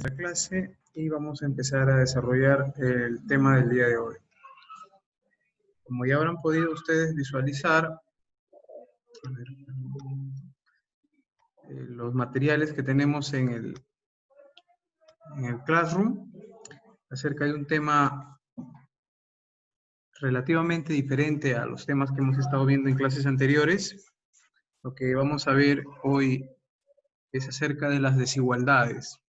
nuestra clase y vamos a empezar a desarrollar el tema del día de hoy. Como ya habrán podido ustedes visualizar, los materiales que tenemos en el Classroom acerca de un tema relativamente diferente a los temas que hemos estado viendo en clases anteriores. Lo que vamos a ver hoy es acerca de las desigualdades.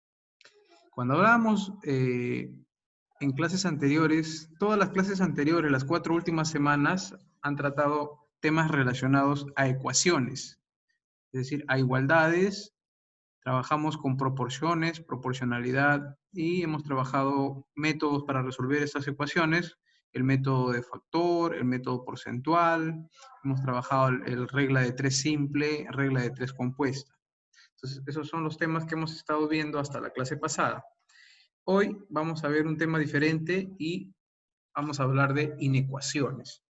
Cuando hablamos en clases anteriores, todas las clases anteriores, las 4 últimas semanas, han tratado temas relacionados a ecuaciones, es decir, a igualdades. Trabajamos con proporciones, proporcionalidad y hemos trabajado métodos para resolver estas ecuaciones, el método de factor, el método porcentual, hemos trabajado el regla de 3 simple, regla de 3 compuesta. Entonces, esos son los temas que hemos estado viendo hasta la clase pasada. Hoy vamos a ver un tema diferente y vamos a hablar de inecuaciones.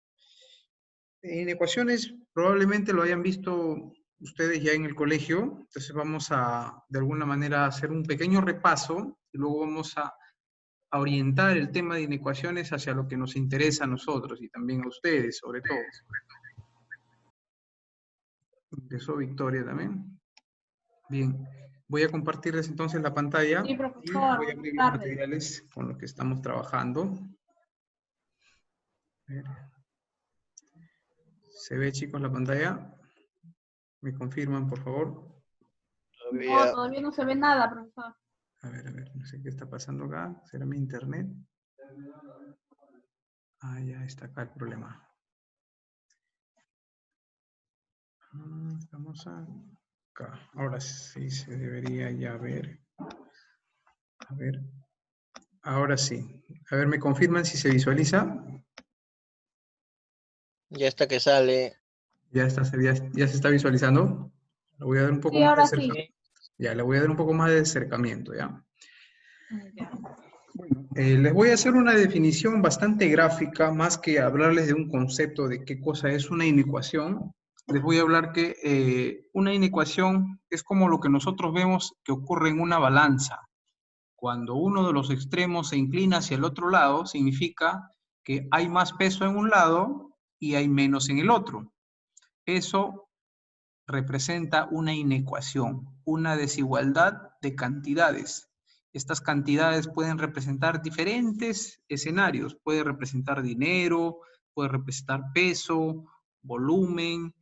Inecuaciones probablemente lo hayan visto ustedes ya en el colegio, entonces vamos a, de alguna manera, hacer un pequeño repaso y luego vamos a orientar el tema de inecuaciones hacia lo que nos interesa a nosotros y también a ustedes, sobre todo. Empezó Victoria también. Bien, voy a compartirles entonces la pantalla Sí, y profesor, voy a abrir los materiales con los que estamos trabajando. ¿Se ve, chicos, la pantalla? ¿Me confirman, por favor? No, todavía no se ve nada, profesor. A ver, no sé qué está pasando acá. ¿Será mi internet? Ah, ya está acá el problema. Estamos acá. Ahora sí se debería ya ver. A ver. Ahora sí. A ver, ¿me confirman si se visualiza? Ya está que sale. Ya se está visualizando. Le voy a dar un poco Sí, más de ahora acercamiento. sí. Ya, le voy a dar un poco más de acercamiento, ¿ya? Ya. Bueno, les voy a hacer una definición bastante gráfica, más que hablarles de un concepto de qué cosa es una inecuación. Les voy a hablar que una inecuación es como lo que nosotros vemos que ocurre en una balanza. Cuando uno de los extremos se inclina hacia el otro lado, significa que hay más peso en un lado y hay menos en el otro. Eso representa una inecuación, una desigualdad de cantidades. Estas cantidades pueden representar diferentes escenarios. Puede representar dinero, puede representar peso, volumen,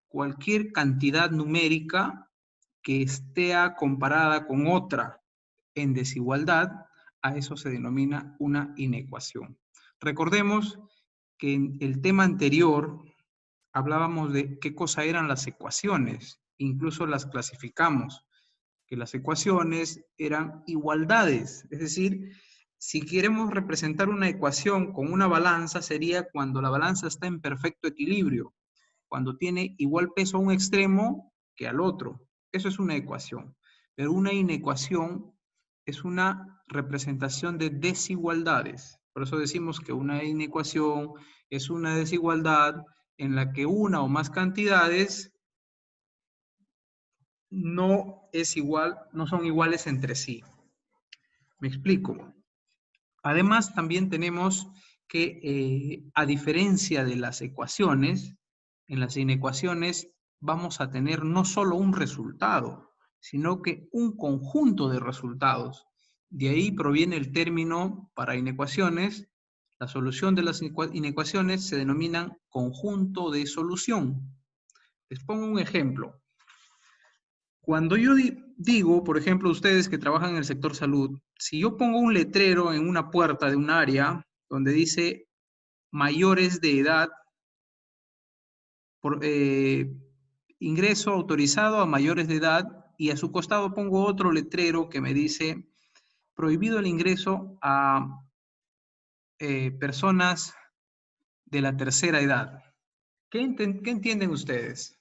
cualquier cantidad numérica que esté comparada con otra en desigualdad, a eso se denomina una inecuación. Recordemos que en el tema anterior hablábamos de qué cosa eran las ecuaciones, incluso las clasificamos, que las ecuaciones eran igualdades, es decir, si queremos representar una ecuación con una balanza, sería cuando la balanza está en perfecto equilibrio, cuando tiene igual peso a un extremo que al otro. Eso es una ecuación. Pero una inecuación es una representación de desigualdades. Por eso decimos que una inecuación es una desigualdad en la que una o más cantidades no son iguales entre sí. Me explico. Además, también tenemos que, a diferencia de las ecuaciones, en las inecuaciones vamos a tener no solo un resultado, sino que un conjunto de resultados. De ahí proviene el término para inecuaciones. La solución de las inecuaciones se denominan conjunto de solución. Les pongo un ejemplo. Cuando yo digo, por ejemplo, ustedes que trabajan en el sector salud, si yo pongo un letrero en una puerta de un área donde dice mayores de edad, ingreso autorizado a mayores de edad, y a su costado pongo otro letrero que me dice prohibido el ingreso a personas de la tercera edad. ¿Qué entienden ustedes?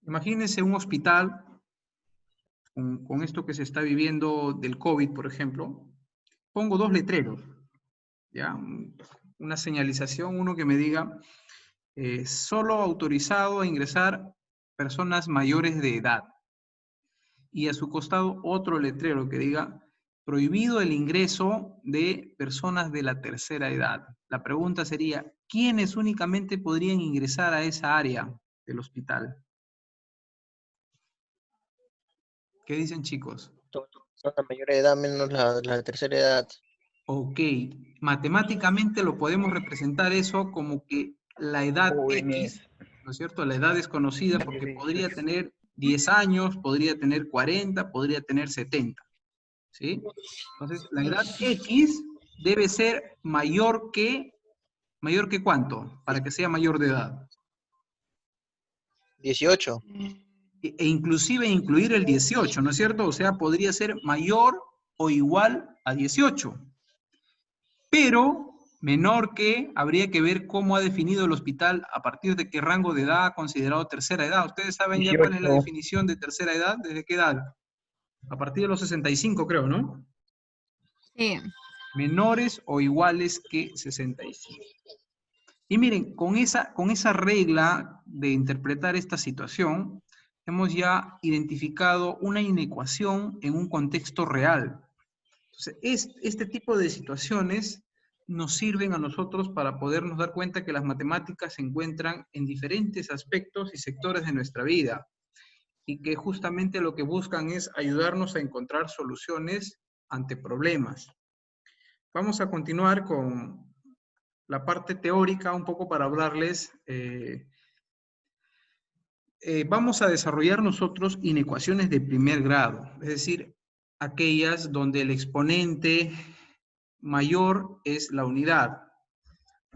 Imagínense un hospital con esto que se está viviendo del COVID, por ejemplo. Pongo dos letreros, ¿ya? Una señalización, uno que me diga solo autorizado a ingresar personas mayores de edad. y a su costado otro letrero que diga prohibido el ingreso de personas de la tercera edad. La pregunta sería, ¿quiénes únicamente podrían ingresar a esa área del hospital? ¿Qué dicen, chicos? Toda persona mayor de edad menos la tercera edad. Ok, matemáticamente lo podemos representar eso como que la edad Jóvenes. X, ¿no es cierto? La edad desconocida porque podría tener 10 años, podría tener 40, podría tener 70, ¿sí? Entonces, la edad X debe ser ¿mayor que cuánto? Para que sea mayor de edad. 18. E inclusive incluir el 18, ¿no es cierto? O sea, podría ser mayor o igual a 18. Pero menor que, habría que ver cómo ha definido el hospital a partir de qué rango de edad ha considerado tercera edad. ¿Ustedes saben ya cuál es la 18. definición de tercera edad? ¿Desde qué edad? A partir de los 65, creo, ¿no? Sí. Menores o iguales que 65. Y miren, con esa regla de interpretar esta situación, hemos ya identificado una inecuación en un contexto real. Entonces, este tipo de situaciones nos sirven a nosotros para podernos dar cuenta que las matemáticas se encuentran en diferentes aspectos y sectores de nuestra vida y que justamente lo que buscan es ayudarnos a encontrar soluciones ante problemas. Vamos a continuar con la parte teórica un poco para hablarles. Vamos a desarrollar nosotros inecuaciones de primer grado, es decir, aquellas donde el exponente mayor es la unidad.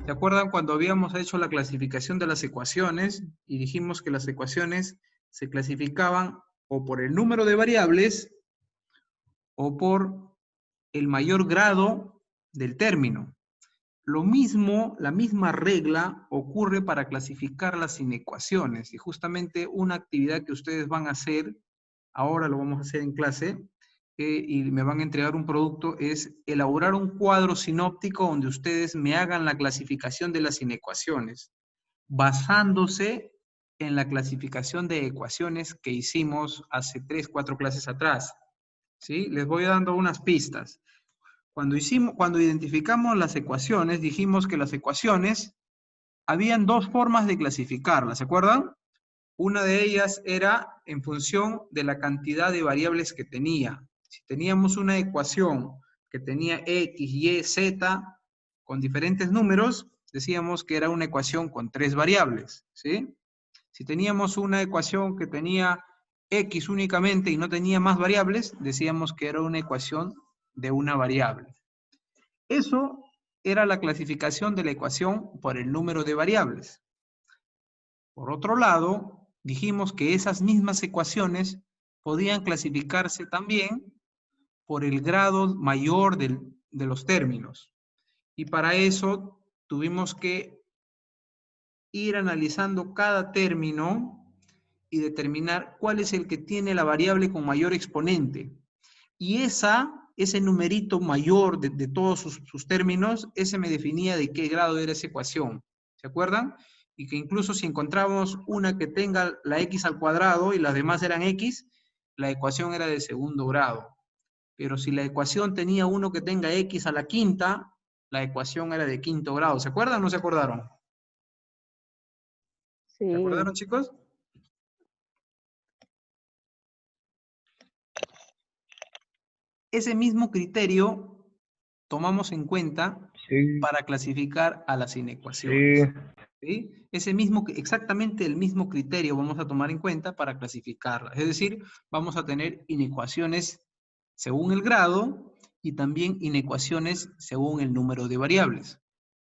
¿Se acuerdan cuando habíamos hecho la clasificación de las ecuaciones y dijimos que las ecuaciones se clasificaban o por el número de variables o por el mayor grado del término? Lo mismo, la misma regla ocurre para clasificar las inecuaciones y justamente una actividad que ustedes van a hacer, ahora lo vamos a hacer en clase, y me van a entregar un producto, es elaborar un cuadro sinóptico donde ustedes me hagan la clasificación de las inecuaciones, basándose en la clasificación de ecuaciones que hicimos hace 3, 4 clases atrás. ¿Sí? Les voy dando unas pistas. Cuando identificamos las ecuaciones, dijimos que las ecuaciones, habían dos formas de clasificarlas, ¿se acuerdan? Una de ellas era en función de la cantidad de variables que tenía. Si teníamos una ecuación que tenía X, Y, Z con diferentes números, decíamos que era una ecuación con 3 variables, ¿sí? Si teníamos una ecuación que tenía X únicamente y no tenía más variables, decíamos que era una ecuación de una variable. Eso era la clasificación de la ecuación por el número de variables. Por otro lado, dijimos que esas mismas ecuaciones podían clasificarse también por el grado mayor de los términos. Y para eso tuvimos que ir analizando cada término y determinar cuál es el que tiene la variable con mayor exponente. Y ese numerito mayor de todos sus términos, ese me definía de qué grado era esa ecuación. ¿Se acuerdan? Y que incluso si encontramos una que tenga la x al cuadrado y las demás eran x, la ecuación era de segundo grado. Pero si la ecuación tenía uno que tenga x a la quinta, la ecuación era de quinto grado. ¿Se acuerdan o no se acordaron? Sí. ¿Se acordaron, chicos? Ese mismo criterio tomamos en cuenta para clasificar a las inecuaciones. ¿Sí? Exactamente el mismo criterio vamos a tomar en cuenta para clasificarlas. Es decir, vamos a tener inecuaciones según el grado y también inecuaciones según el número de variables.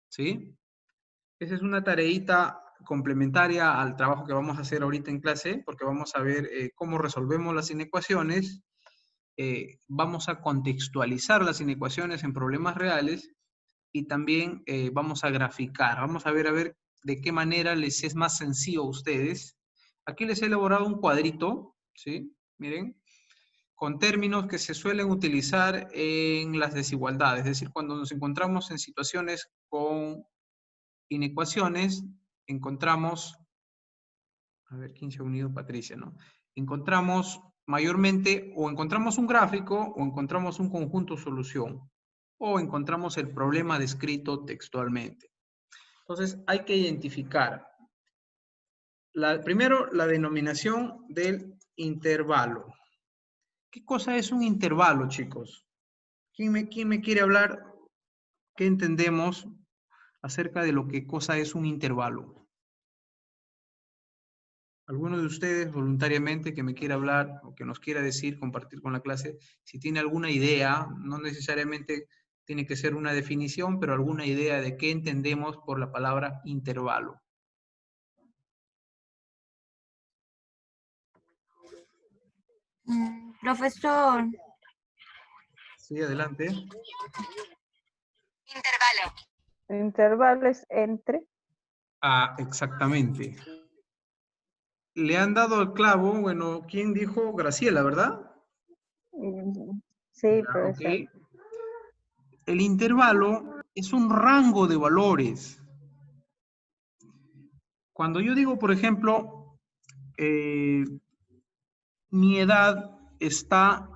¿Sí? Esa es una tareita complementaria al trabajo que vamos a hacer ahorita en clase, porque vamos a ver cómo resolvemos las inecuaciones. Vamos a contextualizar las inecuaciones en problemas reales y también vamos a graficar. Vamos a ver de qué manera les es más sencillo a ustedes. Aquí les he elaborado un cuadrito, ¿sí? Miren, con términos que se suelen utilizar en las desigualdades. Es decir, cuando nos encontramos en situaciones con inecuaciones, encontramos, a ver quién se ha unido, Patricia, ¿no? Encontramos mayormente o encontramos un gráfico o encontramos un conjunto solución o encontramos el problema descrito textualmente. Entonces hay que identificar primero la denominación del intervalo. ¿Qué cosa es un intervalo, chicos? ¿Quién me quiere hablar? ¿Qué entendemos acerca de lo que cosa es un intervalo? ¿Alguno de ustedes voluntariamente que me quiera hablar o que nos quiera decir, compartir con la clase, si tiene alguna idea, no necesariamente tiene que ser una definición, pero alguna idea de qué entendemos por la palabra intervalo? Profesor. Sí, adelante. Intervalo. Intervalo es entre. Ah, exactamente. Le han dado el clavo, bueno, ¿quién dijo? Graciela, ¿verdad? Sí, Ya, profesor. ok. El intervalo es un rango de valores. Cuando yo digo, por ejemplo, mi edad está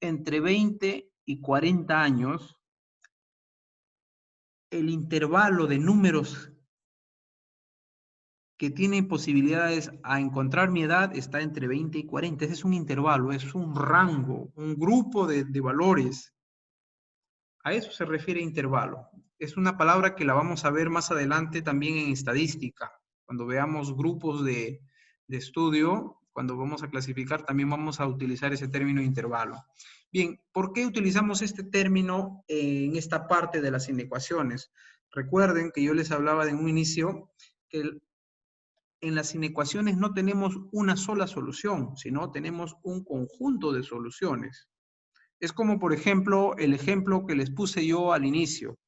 entre 20 y 40 años, el intervalo de números que tienen posibilidades a encontrar mi edad está entre 20 y 40. Ese es un intervalo, es un rango, un grupo de valores. A eso se refiere intervalo. Es una palabra que la vamos a ver más adelante también en estadística. Cuando veamos grupos de estudio, cuando vamos a clasificar, también vamos a utilizar ese término intervalo. Bien, ¿por qué utilizamos este término en esta parte de las inecuaciones? Recuerden que yo les hablaba en un inicio que en las inecuaciones no tenemos una sola solución, sino tenemos un conjunto de soluciones. Es como, por ejemplo, el ejemplo que les puse yo al inicio.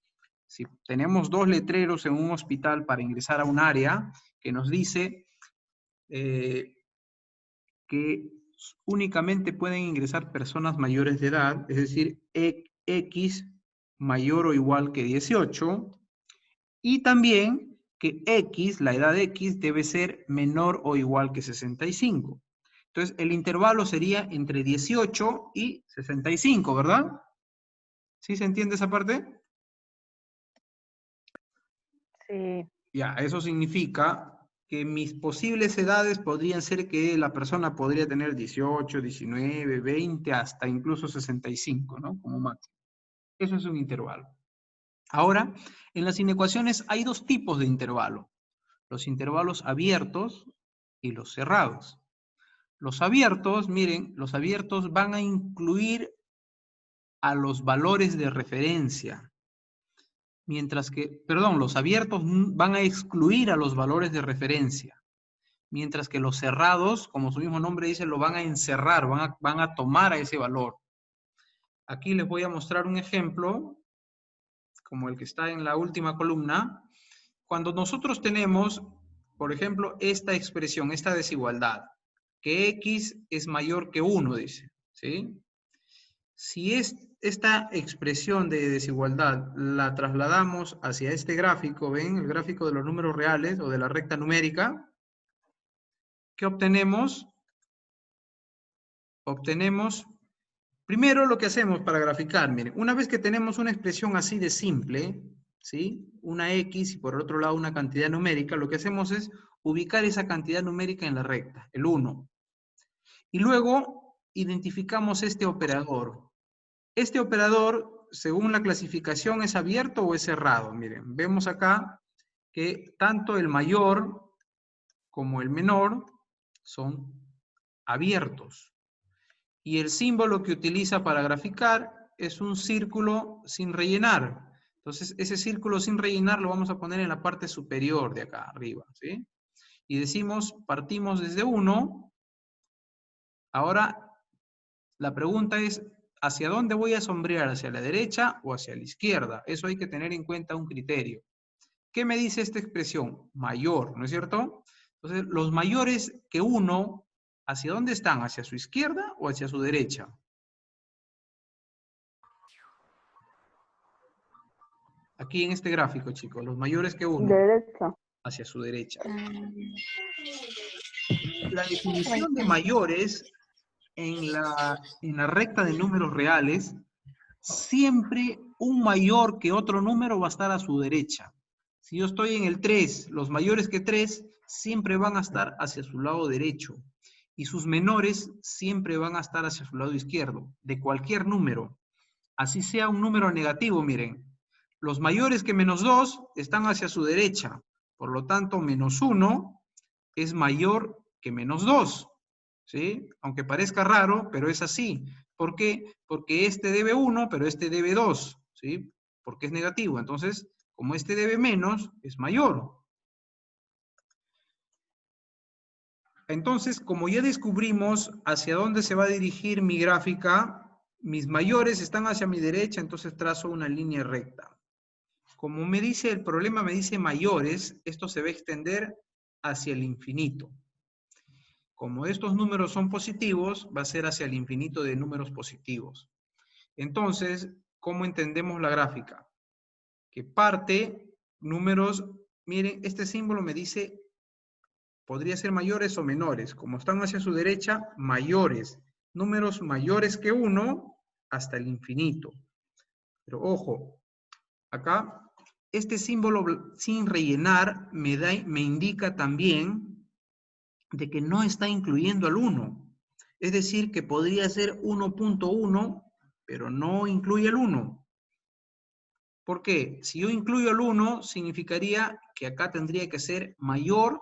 Si tenemos dos letreros en un hospital para ingresar a un área que nos dice que únicamente pueden ingresar personas mayores de edad, es decir, X mayor o igual que 18, y también que X, la edad X, debe ser menor o igual que 65. Entonces, el intervalo sería entre 18 y 65, ¿verdad? ¿Sí se entiende esa parte? Sí. Ya, eso significa que mis posibles edades podrían ser que la persona podría tener 18, 19, 20, hasta incluso 65, ¿no? Como máximo. Eso es un intervalo. Ahora, en las inecuaciones hay dos tipos de intervalo. Los intervalos abiertos y los cerrados. Los abiertos, miren, los abiertos van a incluir a los valores de referencia. Mientras que, perdón, los abiertos van a excluir a los valores de referencia. Mientras que los cerrados, como su mismo nombre dice, lo van a encerrar, van a tomar a ese valor. Aquí les voy a mostrar un ejemplo, como el que está en la última columna. Cuando nosotros tenemos, por ejemplo, esta expresión, esta desigualdad, que X es mayor que 1, dice, ¿sí? Si esta expresión de desigualdad la trasladamos hacia este gráfico, ¿ven? El gráfico de los números reales o de la recta numérica, ¿qué obtenemos? Obtenemos, primero lo que hacemos para graficar, miren, una vez que tenemos una expresión así de simple, ¿sí? Una X y por otro lado una cantidad numérica, lo que hacemos es ubicar esa cantidad numérica en la recta, el 1. Y luego identificamos este operador. Este operador, según la clasificación, ¿es abierto o es cerrado? Miren, vemos acá que tanto el mayor como el menor son abiertos. Y el símbolo que utiliza para graficar es un círculo sin rellenar. Entonces, ese círculo sin rellenar lo vamos a poner en la parte superior de acá arriba, ¿sí? Y decimos, partimos desde 1. Ahora, la pregunta es, ¿hacia dónde voy a sombrear? ¿Hacia la derecha o hacia la izquierda? Eso hay que tener en cuenta un criterio. ¿Qué me dice esta expresión? Mayor, ¿no es cierto? Entonces, los mayores que 1, ¿hacia dónde están? ¿Hacia su izquierda o hacia su derecha? Aquí en este gráfico, chicos, los mayores que 1, Derecha. hacia su derecha. La definición de mayores en la recta de números reales, siempre un mayor que otro número va a estar a su derecha. Si yo estoy en el 3, los mayores que 3 siempre van a estar hacia su lado derecho. Y sus menores siempre van a estar hacia su lado izquierdo, de cualquier número. Así sea un número negativo, miren. Los mayores que menos 2 están hacia su derecha. Por lo tanto, menos 1 es mayor que menos 2. ¿Sí? Aunque parezca raro, pero es así. ¿Por qué? Porque este debe 1, pero este debe 2. ¿Sí? Porque es negativo. Entonces, como este debe menos, es mayor. Entonces, como ya descubrimos hacia dónde se va a dirigir mi gráfica, mis mayores están hacia mi derecha, entonces trazo una línea recta. Como me dice el problema, me dice mayores, esto se va a extender hacia el infinito. Como estos números son positivos, va a ser hacia el infinito de números positivos. Entonces, ¿cómo entendemos la gráfica? Que parte números, miren, este símbolo me dice, podría ser mayores o menores. Como están hacia su derecha, mayores. Números mayores que 1 hasta el infinito. Pero ojo, acá, este símbolo sin rellenar me indica también de que no está incluyendo al 1. Es decir, que podría ser 1.1, pero no incluye al 1. ¿Por qué? Si yo incluyo al 1, significaría que acá tendría que ser mayor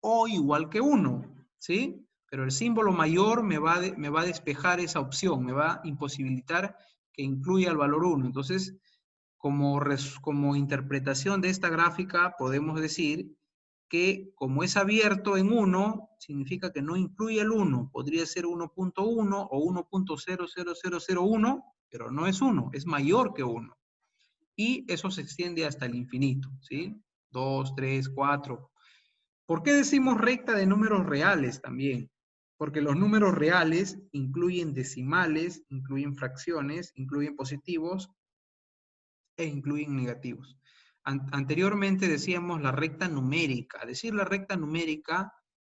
o igual que 1, ¿sí? Pero el símbolo mayor me va a despejar esa opción, me va a imposibilitar que incluya el valor 1. Entonces, como interpretación de esta gráfica, podemos decir que como es abierto en 1, significa que no incluye el 1. Podría ser 1.1 o 1.00001, pero no es 1, es mayor que 1. Y eso se extiende hasta el infinito, ¿sí? 2, 3, 4. ¿Por qué decimos recta de números reales también? Porque los números reales incluyen decimales, incluyen fracciones, incluyen positivos e incluyen negativos. Anteriormente decíamos la recta numérica. Al decir la recta numérica,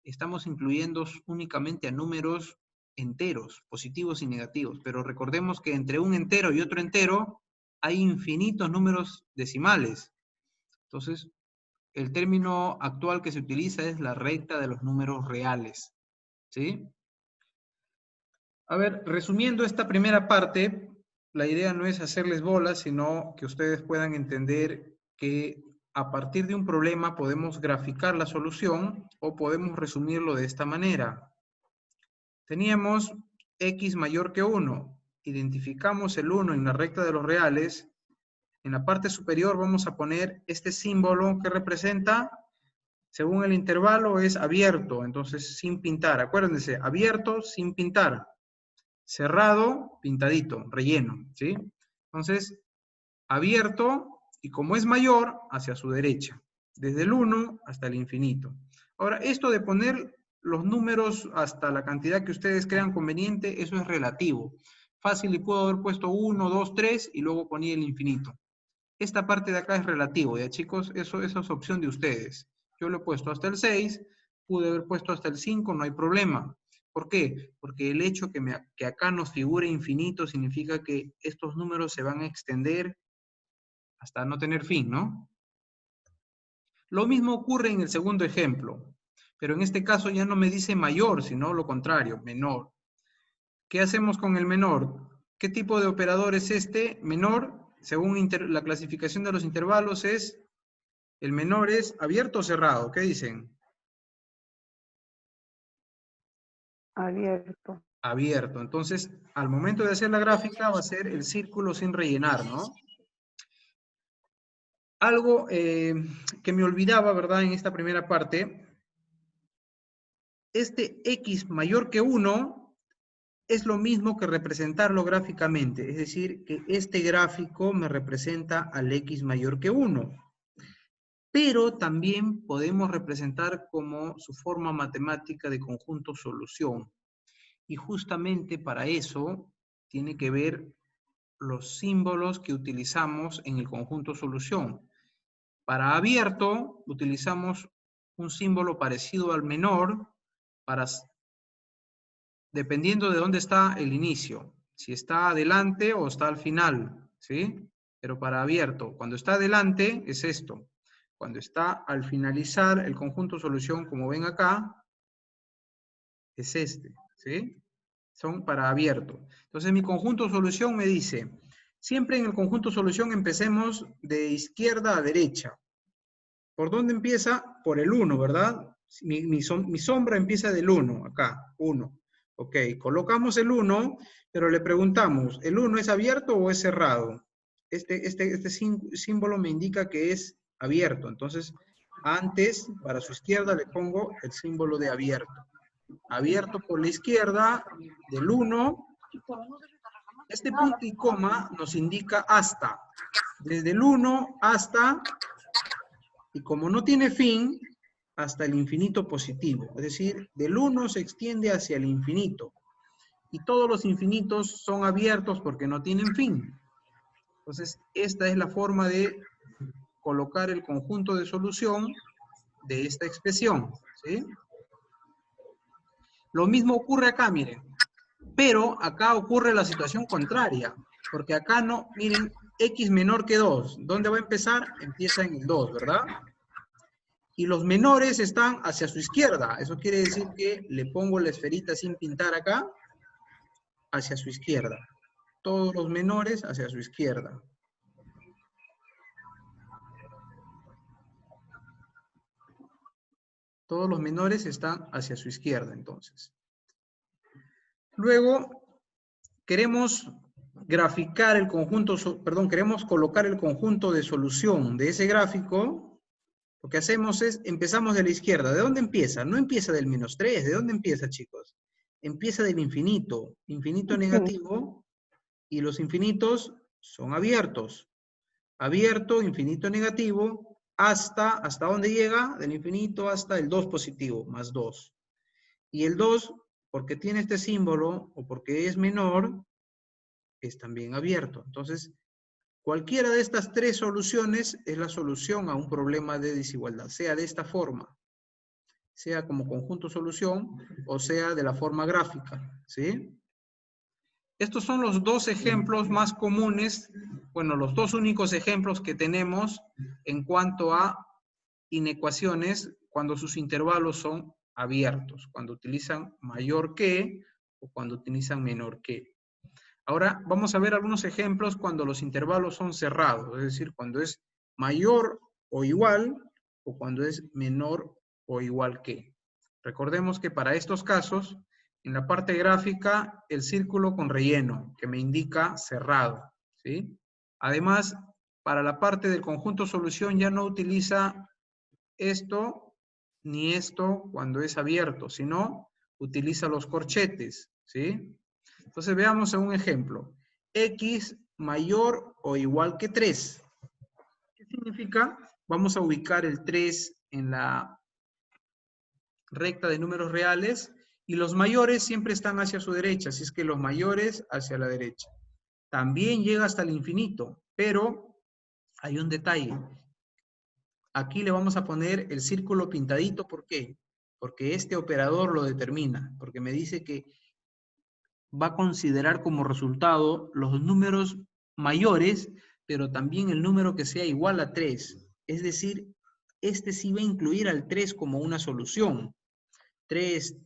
estamos incluyendo únicamente a números enteros, positivos y negativos. Pero recordemos que entre un entero y otro entero hay infinitos números decimales. Entonces, el término actual que se utiliza es la recta de los números reales. ¿Sí? A ver, resumiendo esta primera parte, la idea no es hacerles bolas, sino que ustedes puedan entender que a partir de un problema podemos graficar la solución o podemos resumirlo de esta manera. Teníamos x mayor que 1. Identificamos el 1 en la recta de los reales. En la parte superior vamos a poner este símbolo que representa, según el intervalo, es abierto, entonces sin pintar. Acuérdense, abierto sin pintar. Cerrado, pintadito, relleno, ¿sí? Entonces, abierto, y como es mayor, hacia su derecha, desde el 1 hasta el infinito. Ahora, esto de poner los números hasta la cantidad que ustedes crean conveniente, eso es relativo. Fácil, y puedo haber puesto 1, 2, 3, y luego ponía el infinito. Esta parte de acá es relativo, ¿ya chicos? Eso es opción de ustedes. Yo lo he puesto hasta el 6, pude haber puesto hasta el 5, no hay problema. ¿Por qué? Porque el hecho que acá nos figure infinito significa que estos números se van a extender hasta no tener fin, ¿no? Lo mismo ocurre en el segundo ejemplo, pero en este caso ya no me dice mayor, sino lo contrario, menor. ¿Qué hacemos con el menor? ¿Qué tipo de operador es este? Menor, según la clasificación de los intervalos, el menor es abierto o cerrado. ¿Qué dicen? Abierto. Abierto. Entonces, al momento de hacer la gráfica va a ser el círculo sin rellenar, ¿no? Algo que me olvidaba, ¿verdad? En esta primera parte, este x mayor que 1 es lo mismo que representarlo gráficamente, es decir, que este gráfico me representa al x mayor que 1. Pero también podemos representar como su forma matemática de conjunto solución. Y justamente para eso tiene que ver los símbolos que utilizamos en el conjunto solución. Para abierto utilizamos un símbolo parecido al menor para dependiendo de dónde está el inicio. Si está adelante o está al final, ¿sí? Pero para abierto, cuando está adelante es esto. Cuando está al finalizar el conjunto solución, como ven acá, es este, ¿sí? Son para abierto. Entonces mi conjunto solución me dice, siempre en el conjunto solución empecemos de izquierda a derecha. ¿Por dónde empieza? Por el 1, ¿verdad? Mi sombra empieza del 1, acá, 1. Ok, colocamos el 1, pero le preguntamos, ¿el 1 es abierto o es cerrado? Este símbolo me indica que es abierto. Entonces, antes, para su izquierda, le pongo el símbolo de abierto. Abierto por la izquierda, del 1. Este punto y coma nos indica hasta. Desde el 1 hasta, y como no tiene fin, hasta el infinito positivo. Es decir, del 1 se extiende hacia el infinito. Y todos los infinitos son abiertos porque no tienen fin. Entonces, esta es la forma de colocar el conjunto de solución de esta expresión, ¿sí? Lo mismo ocurre acá, miren. Pero acá ocurre la situación contraria. Porque acá no, miren, x menor que 2. ¿Dónde va a empezar? Empieza en el 2, ¿verdad? Y los menores están hacia su izquierda. Eso quiere decir que le pongo la esferita sin pintar acá, hacia su izquierda. Todos los menores hacia su izquierda. Todos los menores están hacia su izquierda, entonces. Luego, queremos graficar el conjunto, queremos colocar el conjunto de solución de ese gráfico. Lo que hacemos es, empezamos de la izquierda. ¿De dónde empieza? No empieza del -3. ¿De dónde empieza, chicos? Empieza del infinito. Infinito negativo. Y los infinitos son abiertos. Abierto, infinito negativo, ¿hasta dónde llega? Del infinito hasta el 2 positivo, más 2. Y el 2, porque tiene este símbolo, o porque es menor, es también abierto. Entonces, cualquiera de estas tres soluciones es la solución a un problema de desigualdad, sea de esta forma, sea como conjunto solución, o sea de la forma gráfica, ¿sí? Estos son los dos ejemplos más comunes, bueno, los dos únicos ejemplos que tenemos en cuanto a inecuaciones cuando sus intervalos son abiertos, cuando utilizan mayor que o cuando utilizan menor que. Ahora vamos a ver algunos ejemplos cuando los intervalos son cerrados, es decir, cuando es mayor o igual o cuando es menor o igual que. Recordemos que para estos casos, en la parte gráfica, el círculo con relleno, que me indica cerrado, ¿sí? Además, para la parte del conjunto solución ya no utiliza esto ni esto cuando es abierto, sino utiliza los corchetes, ¿sí? Entonces veamos un ejemplo. X mayor o igual que 3. ¿Qué significa? Vamos a ubicar el 3 en la recta de números reales, y los mayores siempre están hacia su derecha, así es que los mayores hacia la derecha. También llega hasta el infinito, pero hay un detalle. Aquí le vamos a poner el círculo pintadito, ¿por qué? Porque este operador lo determina, porque me dice que va a considerar como resultado los números mayores, pero también el número que sea igual a 3. Es decir, este sí va a incluir al 3 como una solución. 3,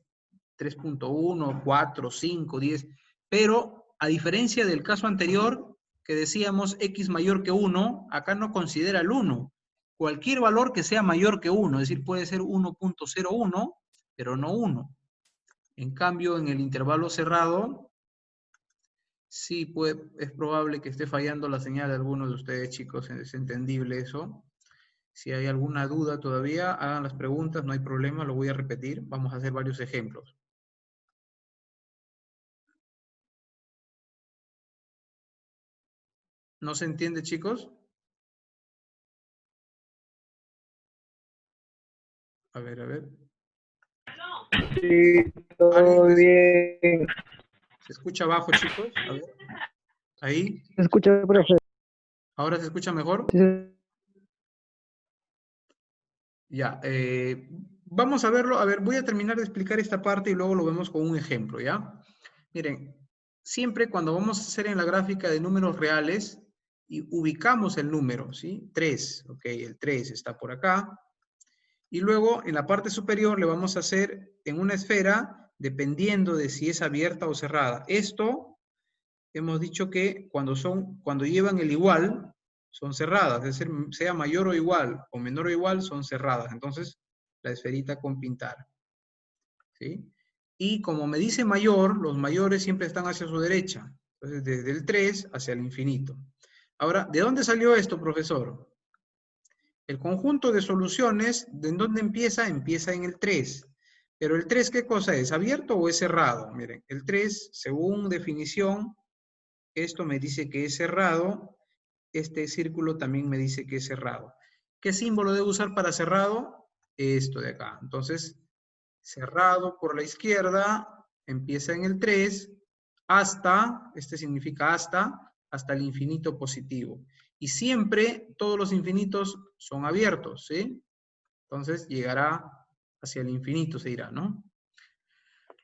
3.1, 4, 5, 10, pero a diferencia del caso anterior, que decíamos x mayor que 1, acá no considera el 1. Cualquier valor que sea mayor que 1, es decir, puede ser 1.01, pero no 1. En cambio, en el intervalo cerrado, sí es probable que esté fallando la señal de algunos de ustedes, chicos, es entendible eso. Si hay alguna duda todavía, hagan las preguntas, no hay problema, lo voy a repetir. Vamos a hacer varios ejemplos. ¿No se entiende, chicos? A ver, a ver. Sí, todo bien. ¿Se escucha bajo, chicos? A ver. Ahí. ¿Se escucha, profe? ¿Ahora se escucha mejor? Sí. Ya. Vamos a verlo. A ver, voy a terminar de explicar esta parte y luego lo vemos con un ejemplo, ¿ya? Miren, siempre cuando vamos a hacer en la gráfica de números reales, y ubicamos el número, ¿sí? 3, ok, el 3 está por acá. Y luego en la parte superior le vamos a hacer en una esfera, dependiendo de si es abierta o cerrada. Esto, hemos dicho que cuando llevan el igual, son cerradas, es decir, sea mayor o igual, o menor o igual, son cerradas. Entonces, la esferita con pintar, ¿sí? Y como me dice mayor, los mayores siempre están hacia su derecha. Entonces, desde el 3 hacia el infinito. Ahora, ¿de dónde salió esto, profesor? El conjunto de soluciones, ¿de dónde empieza? Empieza en el 3. Pero el 3, ¿qué cosa es? ¿Abierto o es cerrado? Miren, el 3, según definición, esto me dice que es cerrado. Este círculo también me dice que es cerrado. ¿Qué símbolo debo usar para cerrado? Esto de acá. Entonces, cerrado por la izquierda, empieza en el 3, hasta, este significa hasta el infinito positivo. Y siempre todos los infinitos son abiertos, ¿sí? Entonces llegará hacia el infinito, se dirá, ¿no?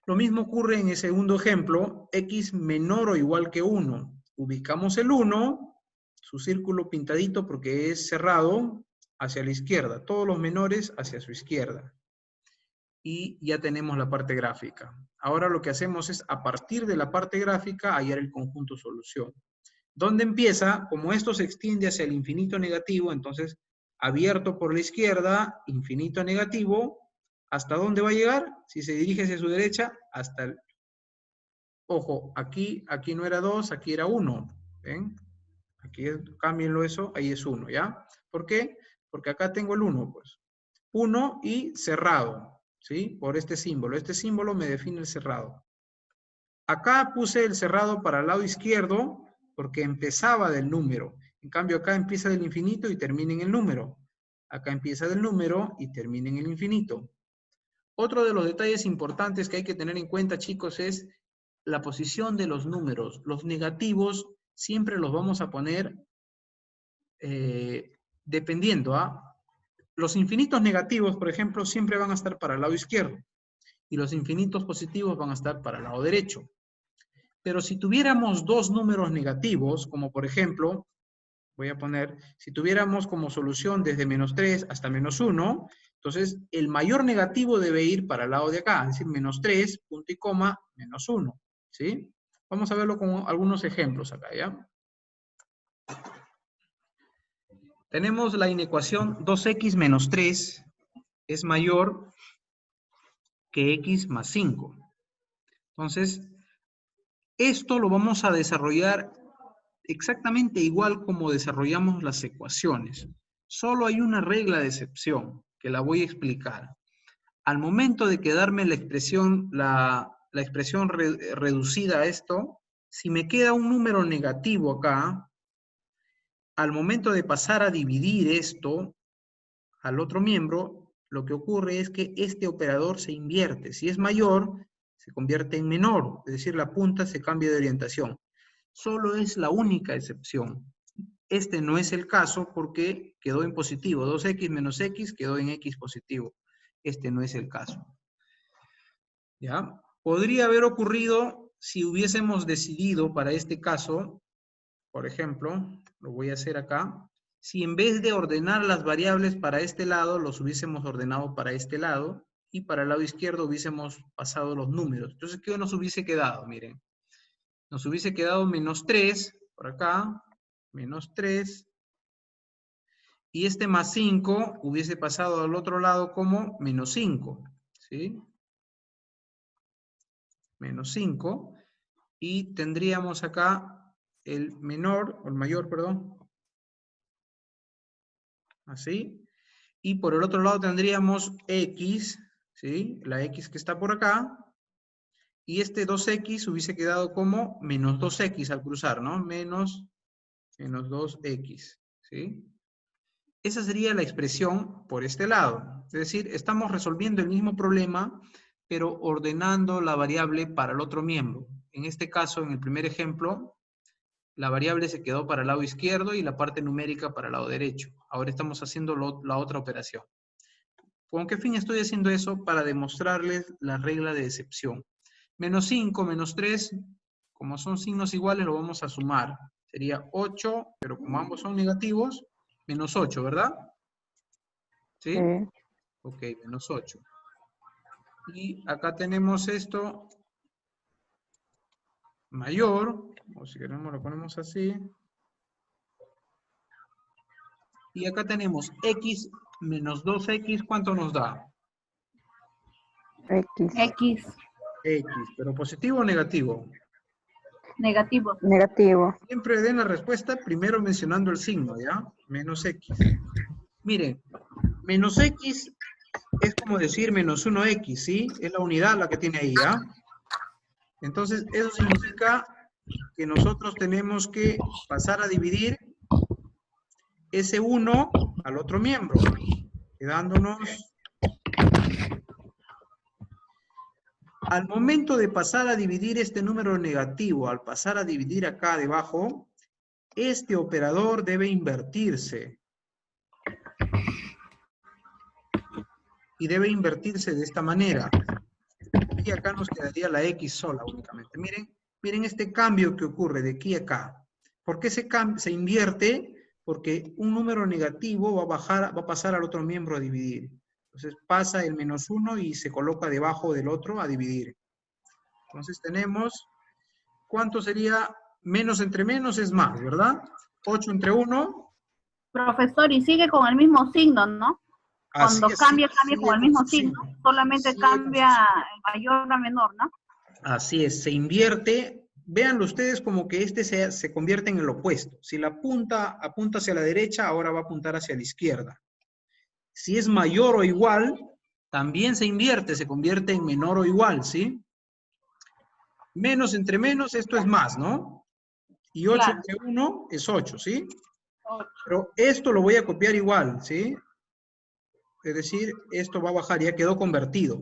Lo mismo ocurre en el segundo ejemplo, x menor o igual que 1. Ubicamos el 1, su círculo pintadito porque es cerrado, hacia la izquierda. Todos los menores hacia su izquierda. Y ya tenemos la parte gráfica. Ahora lo que hacemos es, a partir de la parte gráfica, hallar el conjunto solución. ¿Dónde empieza? Como esto se extiende hacia el infinito negativo, entonces, abierto por la izquierda, infinito negativo, ¿hasta dónde va a llegar? Si se dirige hacia su derecha, hasta el... Ojo, aquí no era 2, aquí era 1. ¿Ven? Aquí, cámbienlo eso, ahí es 1, ¿ya? ¿Por qué? Porque acá tengo el 1, pues. 1 y cerrado, ¿sí? Por este símbolo. Este símbolo me define el cerrado. Acá puse el cerrado para el lado izquierdo porque empezaba del número. En cambio, acá empieza del infinito y termina en el número. Acá empieza del número y termina en el infinito. Otro de los detalles importantes que hay que tener en cuenta, chicos, es la posición de los números. Los negativos siempre los vamos a poner dependiendo, ¿ah? Los infinitos negativos, por ejemplo, siempre van a estar para el lado izquierdo y los infinitos positivos van a estar para el lado derecho. Pero si tuviéramos dos números negativos, como por ejemplo, voy a poner, si tuviéramos como solución desde -3 hasta -1, entonces el mayor negativo debe ir para el lado de acá, es decir, -3, punto y coma, -1, ¿sí? Vamos a verlo con algunos ejemplos acá, ¿ya? Tenemos la inecuación 2x menos 3 es mayor que x más 5. Entonces, esto lo vamos a desarrollar exactamente igual como desarrollamos las ecuaciones. Solo hay una regla de excepción que la voy a explicar. Al momento de quedarme la expresión, reducida a esto, si me queda un número negativo acá, al momento de pasar a dividir esto al otro miembro, lo que ocurre es que este operador se invierte. Si es mayor, se convierte en menor, es decir, la punta se cambia de orientación. Solo es la única excepción. Este no es el caso porque quedó en positivo. 2x menos x quedó en x positivo. Este no es el caso. ¿Ya? Podría haber ocurrido si hubiésemos decidido para este caso, por ejemplo, lo voy a hacer acá, si en vez de ordenar las variables para este lado, los hubiésemos ordenado para este lado, y para el lado izquierdo hubiésemos pasado los números. Entonces, ¿qué nos hubiese quedado? Miren, nos hubiese quedado -3, por acá, -3, y este más 5 hubiese pasado al otro lado como -5, ¿sí? -5, y tendríamos acá el menor, o el mayor, perdón, así, y por el otro lado tendríamos x, ¿sí? La x que está por acá, y este 2x hubiese quedado como menos 2x al cruzar, ¿no? Menos 2x, ¿sí? Esa sería la expresión por este lado. Es decir, estamos resolviendo el mismo problema, pero ordenando la variable para el otro miembro. En este caso, en el primer ejemplo, la variable se quedó para el lado izquierdo y la parte numérica para el lado derecho. Ahora estamos haciendo la otra operación. ¿Con qué fin estoy haciendo eso? Para demostrarles la regla de excepción. Menos 5, menos 3, como son signos iguales, lo vamos a sumar. Sería 8, pero como ambos son negativos, menos 8, ¿verdad? ¿Sí? Sí. Ok, menos 8. Y acá tenemos esto mayor, o si queremos lo ponemos así. Y acá tenemos x menos 2x, ¿cuánto nos da? X. X, X, pero positivo o negativo. negativo. Negativo. Siempre den la respuesta primero mencionando el signo, ¿ya? Menos x. Miren, menos x es como decir menos 1x, ¿sí? Es la unidad la que tiene ahí, ¿ya? Entonces, eso significa que nosotros tenemos que pasar a dividir ese 1 al otro miembro, quedándonos... Al momento de pasar a dividir este número negativo, al pasar a dividir acá debajo, este operador debe invertirse. Y debe invertirse de esta manera. Y acá nos quedaría la X sola únicamente. Miren este cambio que ocurre de aquí a acá. ¿Por qué se invierte? Porque un número negativo va a pasar al otro miembro a dividir. Entonces pasa el menos 1 y se coloca debajo del otro a dividir. Entonces tenemos, ¿cuánto sería? Menos entre menos es más, ¿verdad? 8 entre 1. Profesor, y sigue con el mismo signo, ¿no? Así Cuando es, cambia sigue con el con mismo su signo. signo. Solamente Sigue con su cambia signo. el mayor a menor, ¿no? Así es, se invierte. Véanlo ustedes como que este se convierte en el opuesto. Si la punta apunta hacia la derecha, ahora va a apuntar hacia la izquierda. Si es mayor o igual, también se invierte, se convierte en menor o igual, ¿sí? Menos entre menos, esto es más, ¿no? Y 8 Claro. entre 1 es 8, ¿sí? 8. Pero esto lo voy a copiar igual, ¿sí? Es decir, esto va a bajar, ya quedó convertido.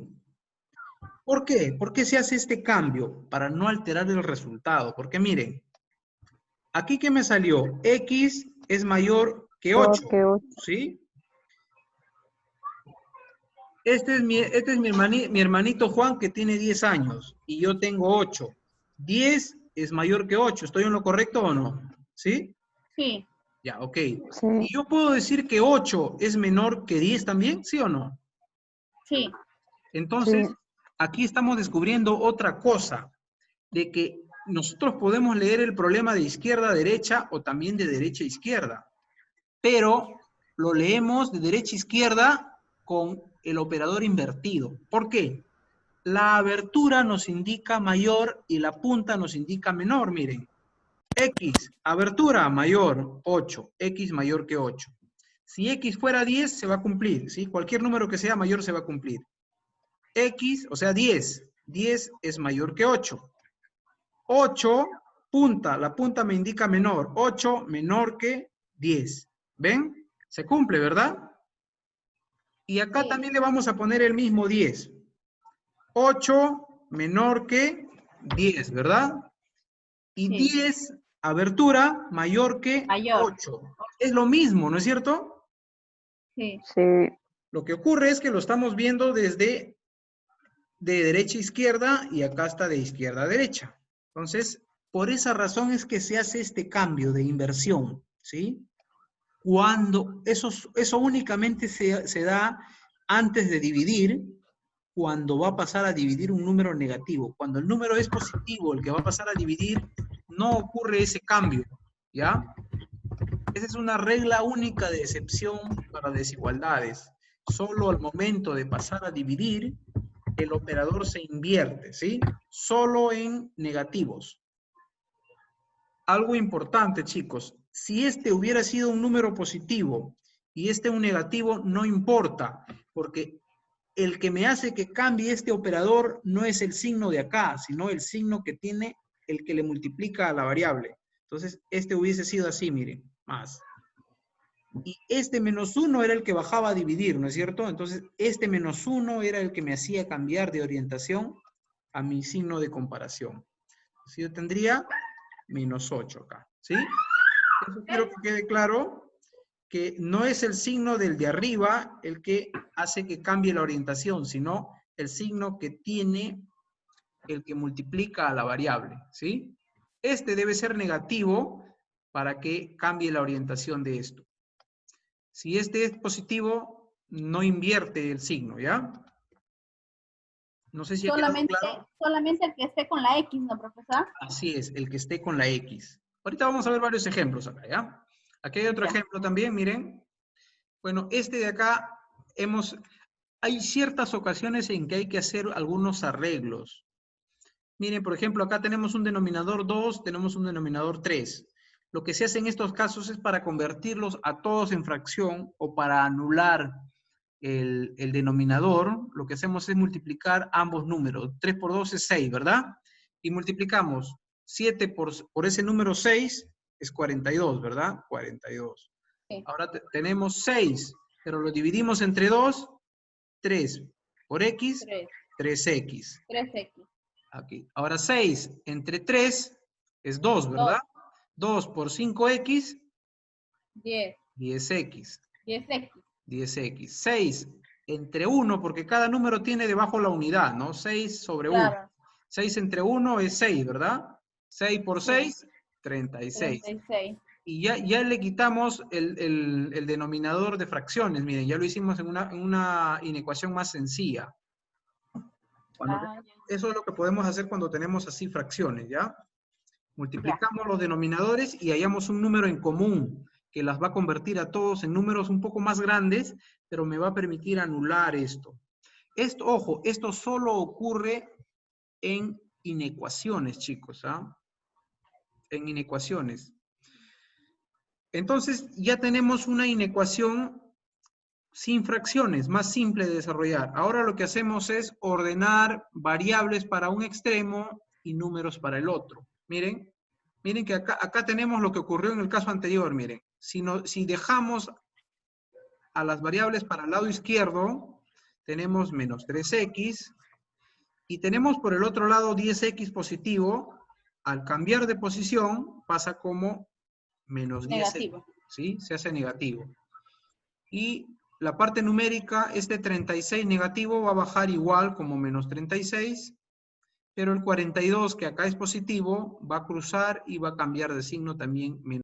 ¿Por qué? ¿Por qué se hace este cambio? Para no alterar el resultado. Porque miren, aquí que me salió, X es mayor que 8, Peor que 8. ¿sí? Este es mi hermanito Juan que tiene 10 años y yo tengo 8. 10 es mayor que 8, ¿estoy en lo correcto o no? ¿Sí? Sí, Ya, ok. Sí. ¿Y yo puedo decir que 8 es menor que 10 también? ¿Sí o no? sí. Entonces, Sí. aquí estamos descubriendo otra cosa, de que nosotros podemos leer el problema de izquierda a derecha o también de derecha a izquierda, pero lo leemos de derecha a izquierda con el operador invertido. ¿Por qué? La abertura nos indica mayor y la punta nos indica menor, miren. X, abertura mayor, 8, X mayor que 8. Si X fuera 10, se va a cumplir, ¿sí? Cualquier número que sea mayor se va a cumplir. X, o sea 10, 10 es mayor que 8. 8, punta, la punta me indica menor, 8 menor que 10. ¿Ven? Se cumple, ¿verdad? Y acá Sí. también le vamos a poner el mismo 10. 8 menor que 10, ¿verdad? Y Sí. 10, abertura, mayor que Mayor. 8. Es lo mismo, ¿no es cierto? Sí. Sí. Lo que ocurre es que lo estamos viendo desde de derecha a izquierda y acá está de izquierda a derecha. Entonces, por esa razón es que se hace este cambio de inversión, ¿sí? Cuando eso únicamente se da antes de dividir, cuando va a pasar a dividir un número negativo. Cuando el número es positivo, el que va a pasar a dividir, no ocurre ese cambio, ¿ya? Esa es una regla única de excepción para desigualdades. Solo al momento de pasar a dividir, el operador se invierte, ¿sí? Solo en negativos. Algo importante, chicos, si este hubiera sido un número positivo y este un negativo, no importa, porque el que me hace que cambie este operador no es el signo de acá, sino el signo que tiene el que le multiplica a la variable. Entonces, este hubiese sido así, miren, más. Y este menos 1 era el que bajaba a dividir, ¿no es cierto? Entonces, este menos 1 era el que me hacía cambiar de orientación a mi signo de comparación. Entonces, yo tendría menos 8 acá, ¿sí? Eso quiero que quede claro, que no es el signo del de arriba el que hace que cambie la orientación, sino el signo que tiene el que multiplica a la variable, ¿sí? Este debe ser negativo para que cambie la orientación de esto. Si este es positivo, no invierte el signo, ¿ya? No sé si ha quedado claro. Solamente el que esté con la X, ¿no, profesor? Así es, el que esté con la X. Ahorita vamos a ver varios ejemplos acá, ¿ya? Aquí hay otro Ya. ejemplo también, miren. Bueno, este de acá hay ciertas ocasiones en que hay que hacer algunos arreglos. Miren, por ejemplo, acá tenemos un denominador 2, tenemos un denominador 3. Lo que se hace en estos casos es para convertirlos a todos en fracción o para anular el denominador, lo que hacemos es multiplicar ambos números. 3 por 2 es 6, ¿verdad? Y multiplicamos 7 por ese número 6, es 42, ¿verdad? 42. Sí. Ahora tenemos 6, pero lo dividimos entre 2, 3 por x, 3. 3x. 3X. Aquí. Ahora 6 entre 3 es 2, ¿verdad? 2 por 5x, 10. 10x. 10X. 10x. 6 entre 1, porque cada número tiene debajo la unidad, ¿no? 6 sobre 1. Claro. 6 entre 1 es 6, ¿verdad? 6 por Sí. 6, 36. 36. Y ya le quitamos el denominador de fracciones. Miren, ya lo hicimos en una inecuación más sencilla. Eso es lo que podemos hacer cuando tenemos así fracciones, ¿ya? Multiplicamos los denominadores y hallamos un número en común que las va a convertir a todos en números un poco más grandes, pero me va a permitir anular esto. Ojo, esto solo ocurre en inecuaciones, chicos, ¿ah? En inecuaciones. Entonces, ya tenemos una inecuación sin fracciones, más simple de desarrollar. Ahora lo que hacemos es ordenar variables para un extremo y números para el otro. Miren que acá tenemos lo que ocurrió en el caso anterior, miren. Si dejamos a las variables para el lado izquierdo, tenemos menos 3x, y tenemos por el otro lado 10x positivo. Al cambiar de posición, pasa como menos 10x. Negativo. ¿Sí? Se hace negativo. Y la parte numérica, este 36 negativo va a bajar igual como menos 36, pero el 42, que acá es positivo, va a cruzar y va a cambiar de signo también menos